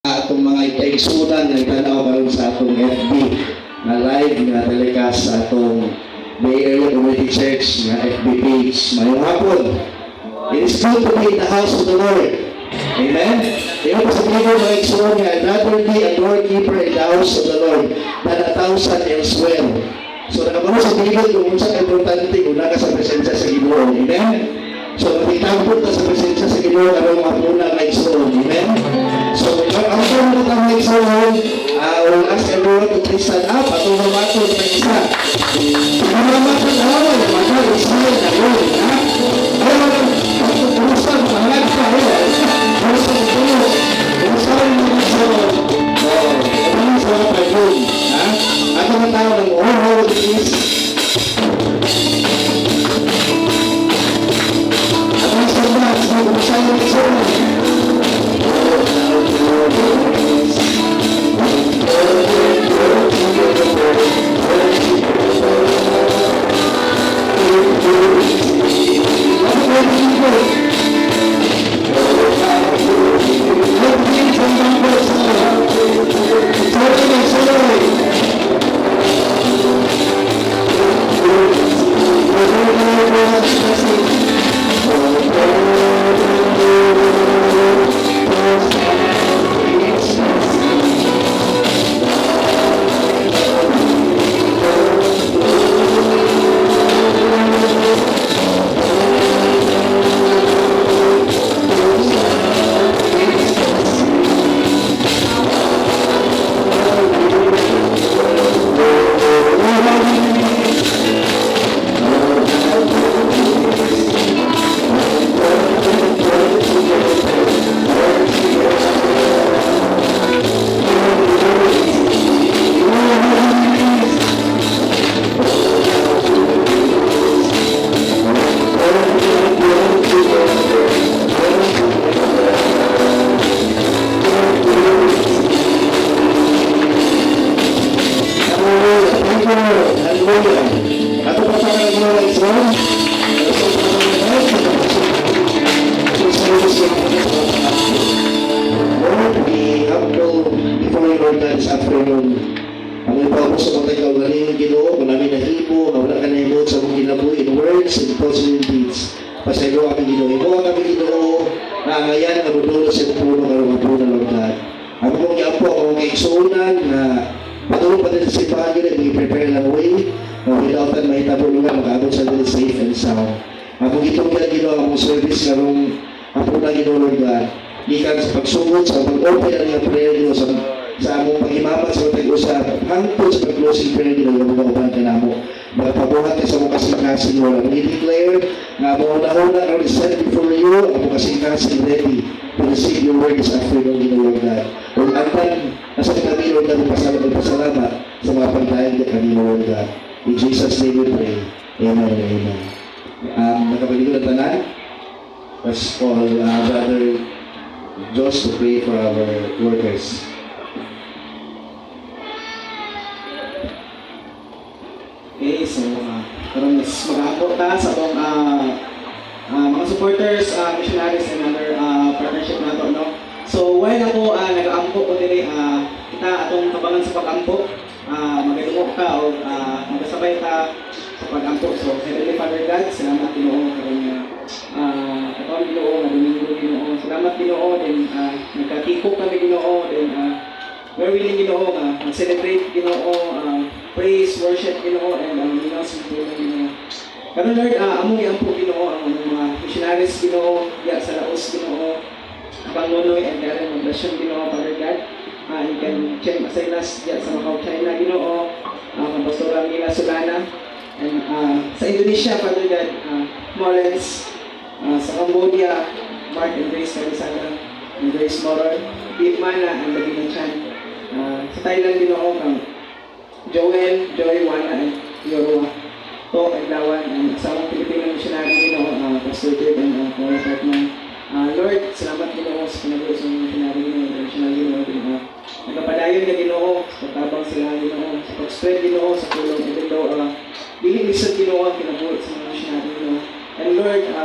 atong mga ikaigsunan nga tanaw karon sa atong FB na live nga telecast sa atong Bay Area Community Church nga FB page. Mayong hapon. It is good to be in the house of the Lord. Amen? Tingnan po sa Bible mga igsunan nga, rather be a doorkeeper in the house of the Lord than 1,000 elsewhere. So nakabalo sa Bible kung unsa ka importante kung naka sa presensya sa Ginoo. Amen? So magitambot ka sa presensya sa Ginoo karong mapuna nga igsunan. Amen? So ang mga mga igsunan, we'll ask everyone to please stand up at umamatod na isa. Umamatod na ako, umamatod Israel na yun. Ayun, urusan, mahalag ka, urusan mo tulo. Urusan mo igsunan. Ano sa mga pagod? At mga tao ng all please. At mga sarbat, urusan mo igsunan.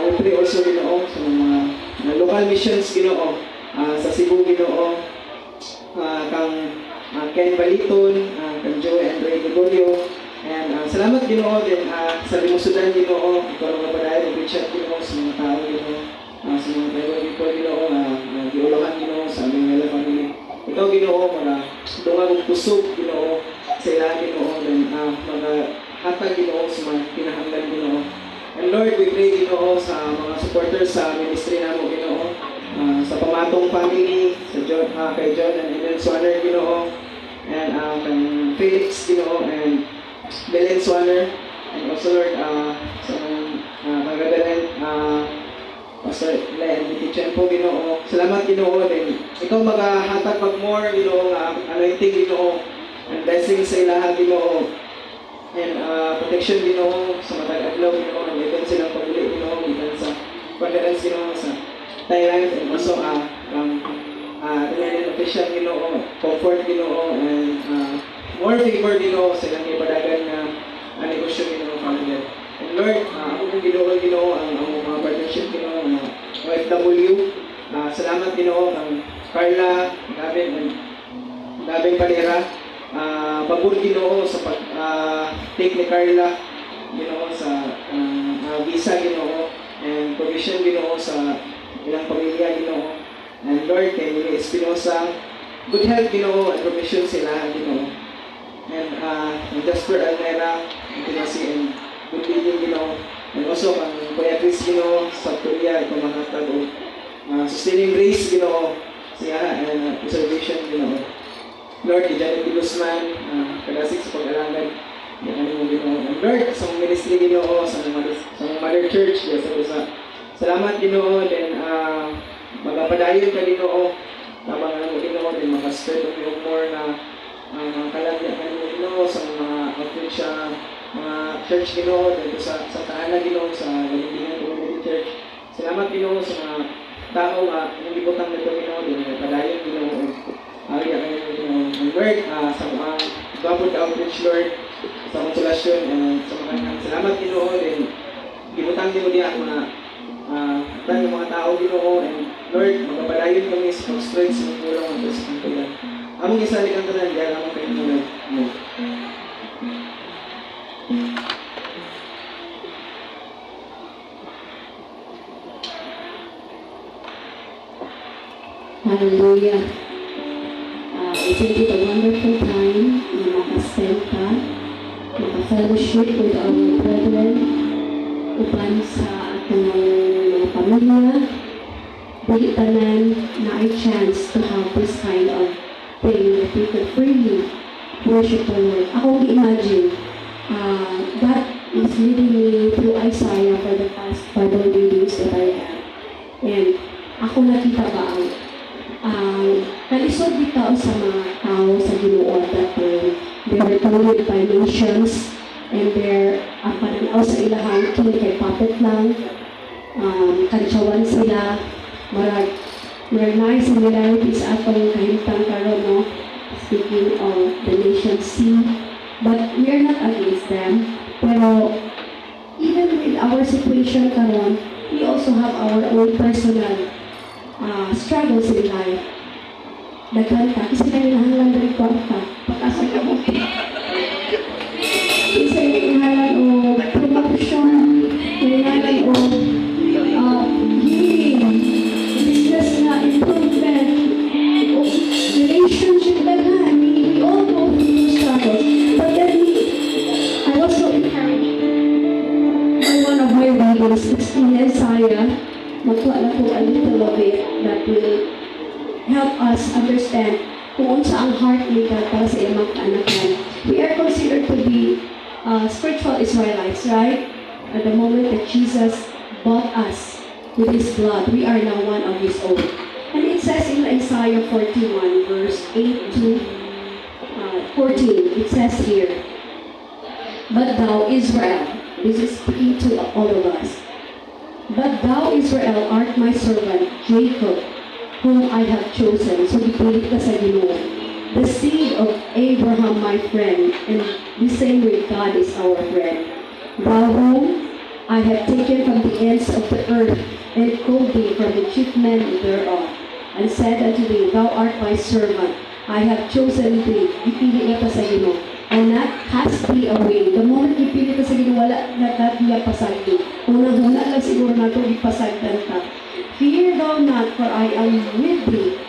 We pray also, Ginoo, sa mga local missions, Ginoo, sa Cebu, Ginoo, kang Ken Baliton, kang Joey Andre Gregorio, and salamat Ginoo din sa limusudan Ginoo, ikaw ang mapadayon, Richard Ginoo, sa mga tao Ginoo, sa mga driver people Ginoo, giulahan Ginoo sa aming Hela family. Ikaw Ginoo, mga dunga mong pusog Ginoo, sa ilang Ginoo, and mga hatag Ginoo sa mga pinahanglan Ginoo. And Lord, we pray Ginoo sa mga supporters sa ministry namo Ginoo, sa Pamatong family, sa kay John and Ellen Swanner Ginoo, and kay Felix Ginoo, and Belen Swanner, and also Lord, sa kagagalan, Pastor Len Bitichenpo Ginoo. Salamat Ginoo din. Ikaw maghahatag pag more Ginoo nga anointing Ginoo, and blessings sa ilaha Ginoo, and protection Ginoo sa matag adlaw Ginoo, and event silang paguli Ginoo gikan sa conference Ginoo sa Thailand, and also Canadian official Ginoo, comfort Ginoo, and more favor Ginoo sa ilang ipadagan na negosyo Ginoo family. And Lord, ako kong Ginoo ang mga partnership Ginoo, mga OFW. Salamat Ginoo kang Carla, Gabing Panera, pabor Ginoo sa take ni Carla Ginoo sa visa Ginoo, and provision Ginoo sa ilang pamilya Ginoo. And Lord, kay Mili Espinosa, good health Ginoo, and provision sila Ginoo. And Jasper Almera, intimacy and good leading Ginoo. And also kang Kuya Chris Ginoo sa Korea, ito manatag o sustaining grace Ginoo siya, and preservation Ginoo. Lord, kay Janet Guzman, kadasig sa pag-alangan mo Ginoo. And Lord, sa mga ministry Ginoo, sa mga mother church, salamat Ginoo, then magapadayon ka Ginoo, tabang mo Ginoo, then makaspread of more na kalagyan ka Ginoo sa mga outreach, mga church Ginoo, dito sa tahanan Ginoo, sa Galintingan Community Church. Salamat Ginoo sa mga tao yung ibutang nito Ginoo, then padayon Ginoo, ariya kayo Ginoo. And Lord, sa mga Gabod Outreach Lord, sa konsolasyon, and sa mga salamat Ginoo, then ibutang Ginoo diya ang yung mga tao Ginoo, and Lord, magpapadayon kami sa pag-strength sa mga ulang ang sa kantulan. Among isalik ang tanan, diyan among kayo mo. Hallelujah. Isn't it a wonderful time na makaspend ka, maka-fellowship with our brethren, upan sa atong mga pamilya, dili tanan na ay chance to have this kind of thing that we could freely worship the Lord. Ako imagine, God is leading me through Isaiah for the past Bible readings that I have. And ako nakita ba ang kalisod bitaw sa mga tao sa Ginoo that they were told by nations, and their pananaw sa ilahang king kay puppet lang, kalitsawan sila, marag nice similarities atong kahimtang karon, no? Speaking of the nation sea, but we are not against them, pero even with our situation karon, we also have our own personal struggles in life. Nagkanta, kasi nangyayahanglan na rin kwarta, pagkasa ka mo. Kasi nangyayahanglan o promotion, nangyayahanglan o healing, business na improvement, o relationship na nga. We all go through those struggles. But then I was so encouraged by one of my readings, in Isaiah. Magkuha na po a little of it that will help us understand kung unsa ang heart ni God para sa imong kaanakan. We are considered to be spiritual Israelites, right? At the moment that Jesus bought us with His blood, we are now one of His own. And it says in Isaiah 41, verse 8 to 14, it says here, "But thou, Israel," this is speaking to all of us, "But thou, Israel, art my servant, Jacob, whom I have chosen." So ipilit ka sa Ginoo. "The seed of Abraham, my friend," and the same way God is our friend. "Thou whom I have taken from the ends of the earth, and called thee from the chief men thereof, and said unto thee, Thou art my servant, I have chosen thee. Ipili ka sa Ginoo. And not cast thee away. The moment ipili ka sa Ginoo, wala na diya pasagdi. Unang-una lang siguro na ito ipasagdan ka. Fear thou not, for I am with thee.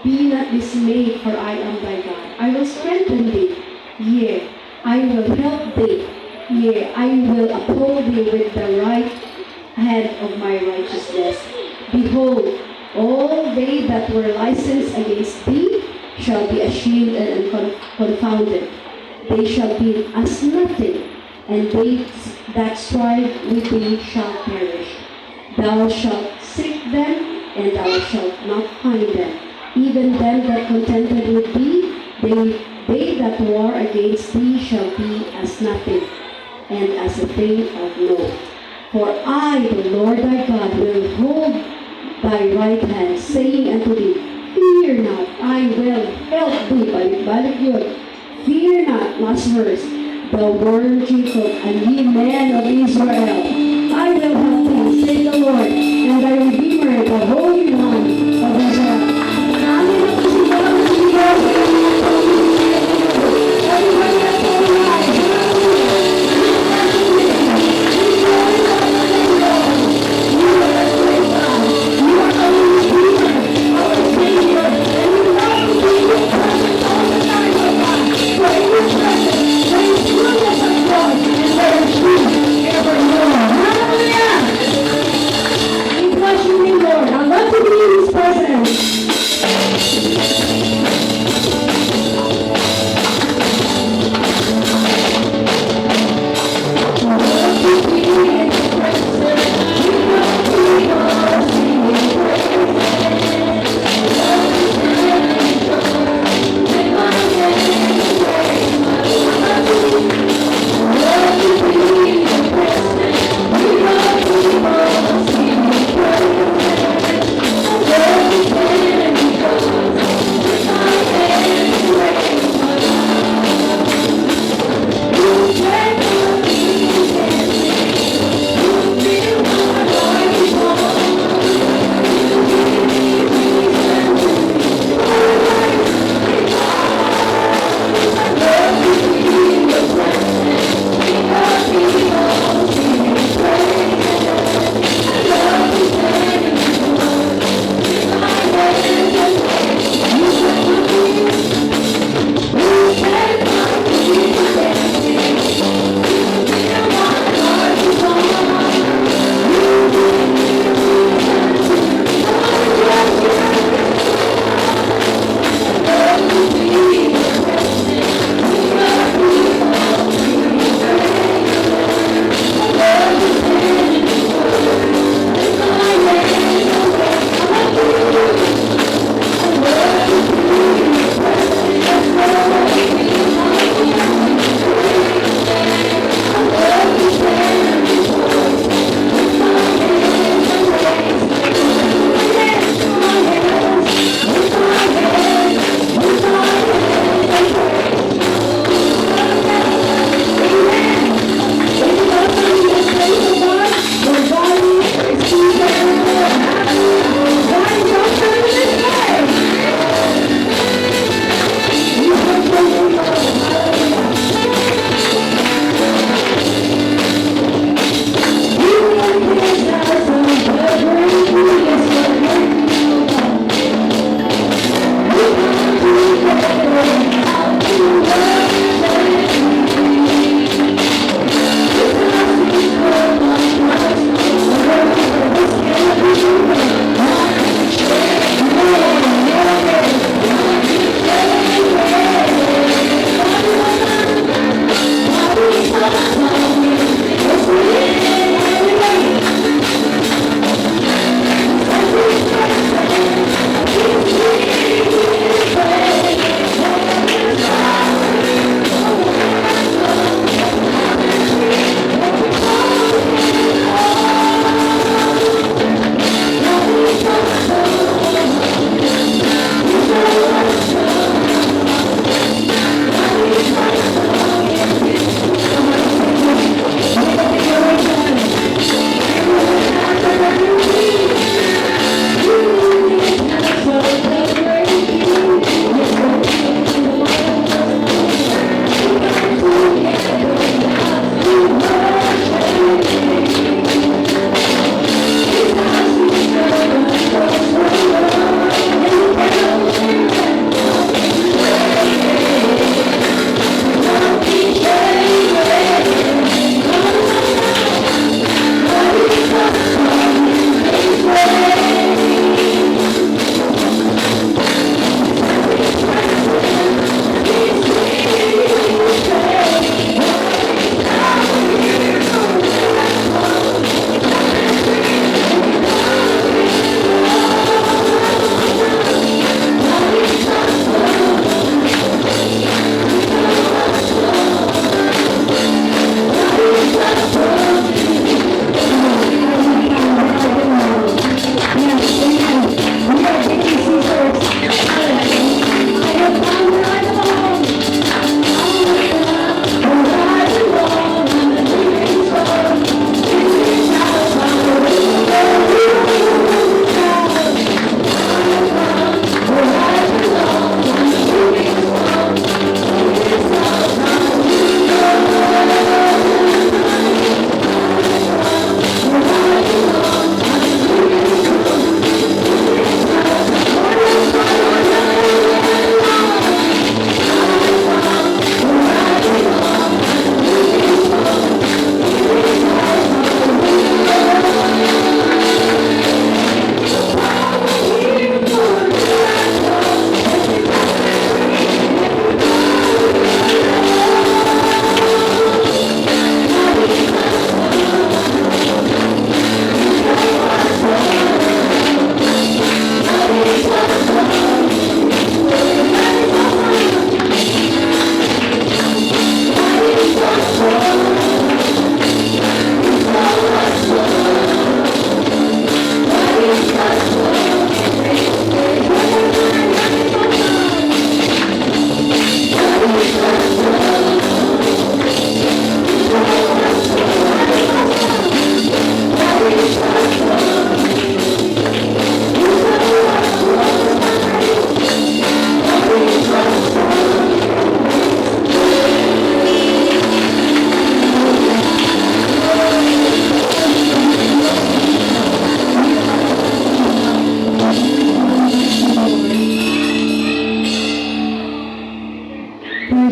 Be not dismayed, for I am thy God. I will strengthen thee. Yea, I will help thee. Yea, I will uphold thee with the right hand of my righteousness. Behold, all they that were licensed against thee shall be ashamed and confounded. They shall be as nothing, and they that strive with thee shall perish. Thou shalt seek them, and thou shalt not find them. Even them that contended with thee, they that war against thee shall be as nothing, and as a thing of naught. For I, the Lord thy God, will hold thy right hand, saying unto thee, Fear not, I will help thee. Balik-balik yun. Fear not, last verse, the word Jacob, and ye men of Israel. I will help thee, say the Lord, and thy Redeemer, the Holy One of Israel. Namin ang kasigaw ng Diyos. Everybody has to rise. Hallelujah! We bless your name, Lord. I love to be in His presence.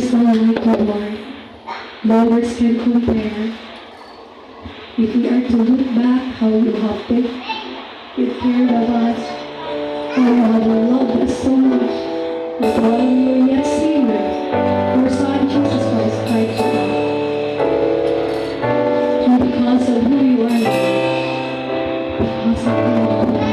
is not like you, Lord. No words can compare. If we are to look back how you have been, you cared of us, how you have loved us so much, that while we were yet sinners, your Son Jesus Christ died for us. And because of who you are, because of who you are,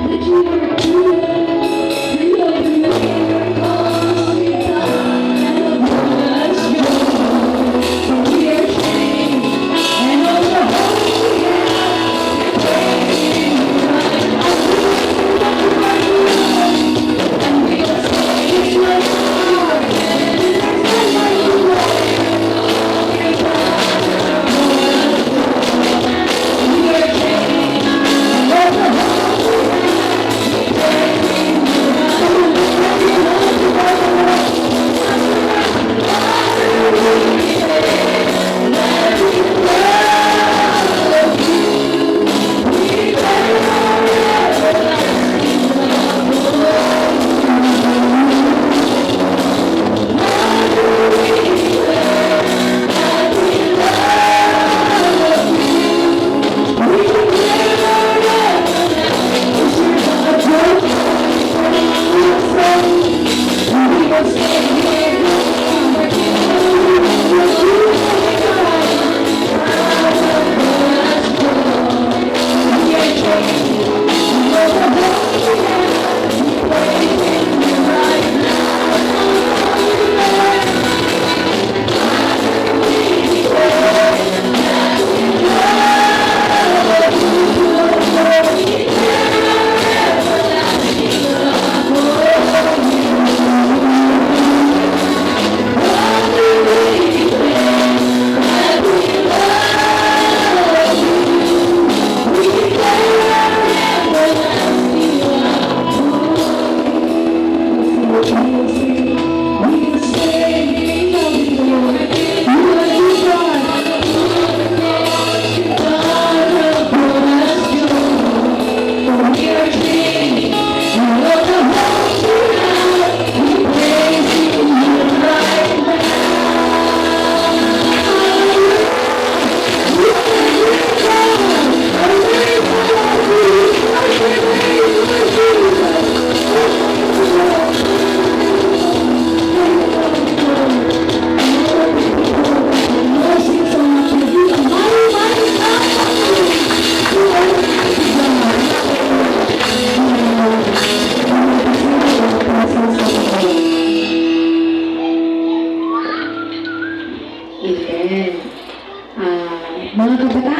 that you are good. And Lord, the miracles we've done, and the wonders you've done. For we are changed, and all the hope we have, we're praising you right now. And we will say it's like you are, and it's like you are. We are changed, and all the hope we have, we're praising you Amen. Mga kabataan,